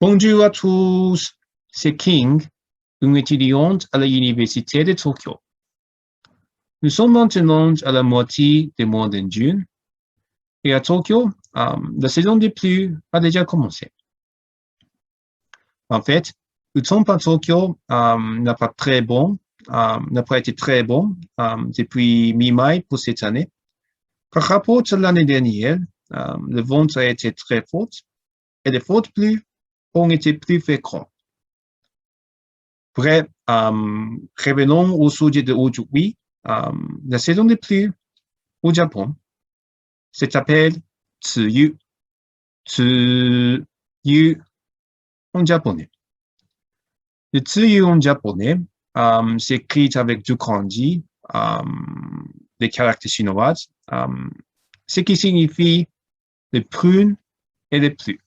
Bonjour à tous, c'est King, une étudiante à l'Université de Tokyo. Nous sommes maintenant à la moitié du mois de juin et à Tokyo, la saison des pluies a déjà commencé. En fait, le temps à Tokyo n'a pas été très bon depuis mi-mai pour cette année. Par rapport à l'année dernière, le vent a été très fort et les fortes pluies ont été plus fréquentes. Bref, revenons au sujet d'aujourd'hui. La saison des pluies au Japon s'appelle Tsuyu. Tsuyu en japonais. Le Tsuyu en japonais s'écrit avec du kanji, des caractères chinois, ce qui signifie les prunes et les pluies.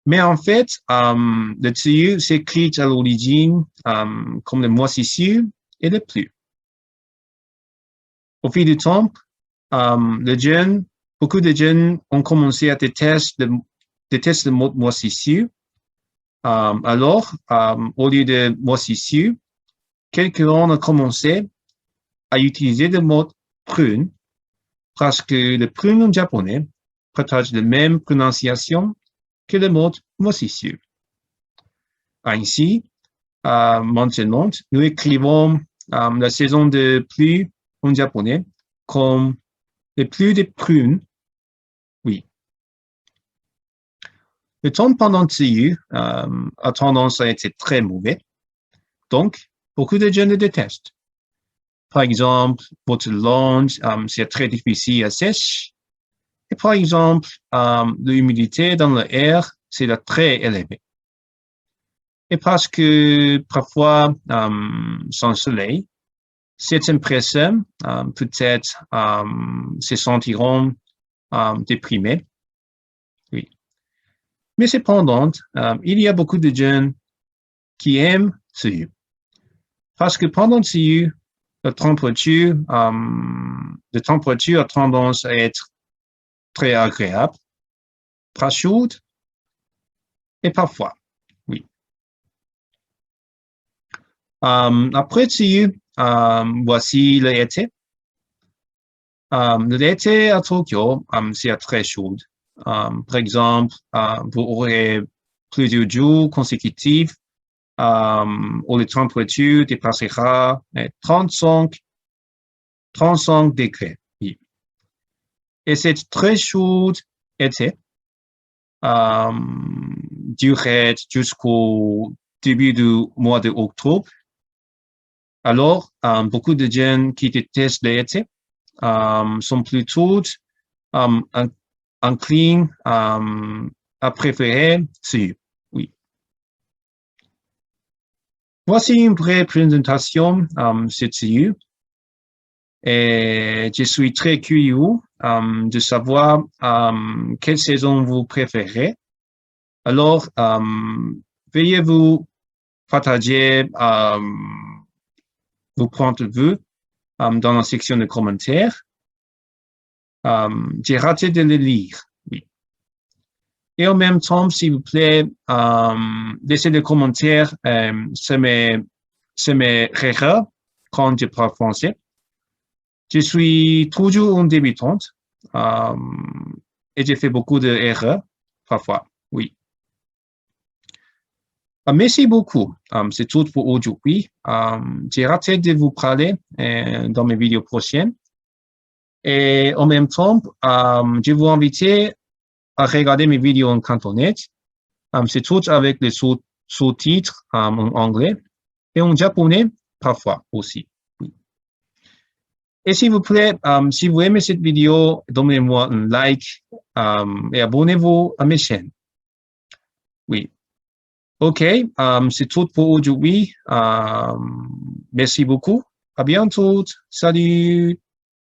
Mais en fait, le Tsuyu s'écrit à l'origine comme les moisissures et les pluies. Au fil du temps, beaucoup de jeunes ont commencé à détester le mot moisissure. Alors, au lieu de moisissure, quelques-uns ont commencé à utiliser le mot prune parce que le prune en japonais partage la même prononciation que le mot moisissure. Ainsi, maintenant, nous écrivons la saison de pluie en japonais comme les pluies de prunes. Oui. Le temps pendant Tsuyu a tendance à être très mauvais. Donc, beaucoup de gens le détestent. Par exemple, votre langue, c'est très difficile à sécher. Et par exemple, l'humidité dans l'air, c'est très élevé. Et parce que parfois, sans soleil, certaines personnes peut-être se sentiront déprimées. Oui. Mais cependant, il y a beaucoup de jeunes qui aiment Tsuyu. Parce que pendant Tsuyu, la température a tendance à être très agréable, très chaude et parfois, oui. Après Tsuyu, voici l'été. L'été à Tokyo, c'est très chaud. Par exemple, vous aurez plusieurs jours consécutifs où la température dépassera 35 degrés. Oui. Et cette très chaude été durait jusqu'au début du mois d'octobre. Alors, beaucoup de gens qui détestent l'été sont plutôt enclins à préférer Tsuyu. Oui. Voici une vraie présentation sur Tsuyu. Et je suis très curieux de savoir quelle saison vous préférez. Alors, veuillez vous partager vos points de vue dans la section de commentaires. J'ai raté de le lire. Oui. Et en même temps, s'il vous plaît, laissez des commentaires. Ça me rira quand je parle français. Je suis toujours une débutante et j'ai fait beaucoup d'erreurs parfois. Oui. Merci beaucoup. C'est tout pour aujourd'hui. J'ai raté de vous parler dans mes vidéos prochaines. Et en même temps, je vous invite à regarder mes vidéos en cantonais. C'est tout avec les sous-titres en anglais et en japonais parfois aussi. Oui. Et s'il vous plaît, si vous aimez cette vidéo, donnez-moi un like et abonnez-vous à mes chaînes. Oui. OK, c'est tout pour aujourd'hui. Merci beaucoup. À bientôt. Salut.